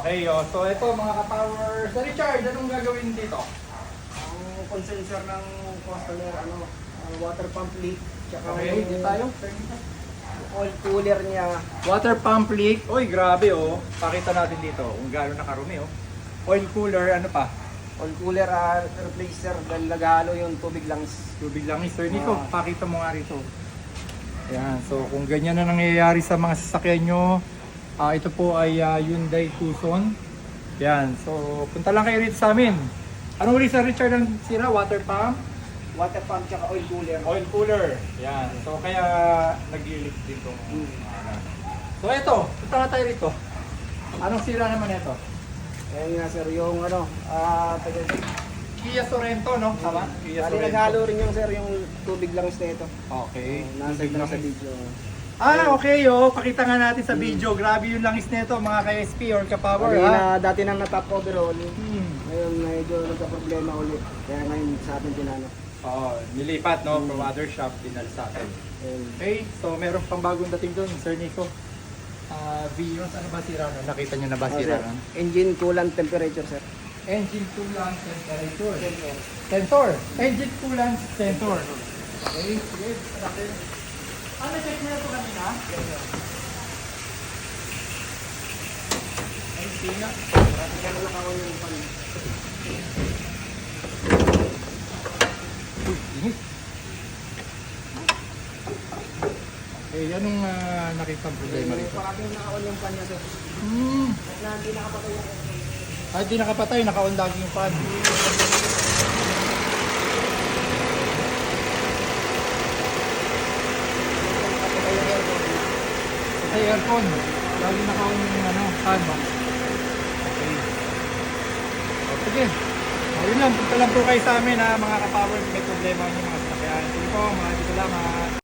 Okay, so ito mga ka-power. Sa Richard, anong gagawin dito? Ang consensor ng customer, ang water pump leak, tsaka Okay, dito tayo. oil cooler niya. Water pump leak. Uy, grabe oh. Pakita natin dito kung gaano nakarumi oh. Oil cooler, ano pa? Oil cooler replacer dahil naghalo yung tubig lang. Tubig lang Sir Nico. Pakita mo nga rito. Ayan, so kung ganyan na nangyayari sa mga sasakyan nyo, ito po ay Hyundai Tucson. Ayan, so punta lang kayo rito sa amin. Anong uli sa Richard ang sira? Water pump? Water pump tsaka oil cooler. Oil cooler. Ayan, so kaya nag-leak dito. So ito, punta na tayo rito. Anong sira naman ito? Ayan nga sir, yung Kia Sorento, no? Tama? Kia bali naghalo rin yung sir, yung tubig lang na ito. Okay. Nasa lang sa video. Okay oh. Pakita nga natin sa video. Grabe yung langis nito mga ka-SP or ka-power Bali ha. na dati nang natap overall, Hmm. ngayon medyo nagka-problema ulit. Kaya ngayon sa atin tinanong. Nilipat no, from other shop dinala sa atin. Okay, so meron pang bagong dating doon, Sir Nico. Virus, ano ba sira no? Nakita niyo na ba sira no? Engine coolant temperature sir. Engine coolant temperature. Sensor. Engine coolant sensor. Okay, sige, natin. Na-check mo na ito kanina? Ay, sina. Kasi kaya lang ako yung pan. Init. Okay, anong nakita ang problema rito? Parating naka-on yung pan niya sir. At na hindi nakapatay yung Di nakapatay, naka-on lagi yung fan. Sa aircon, lagi naka-on yung fan. Okay. Sige. Yun lang, punta lang po kayo sa amin mga ka-power. May problema yung mga sasakyan. Sige po, maraming salamat.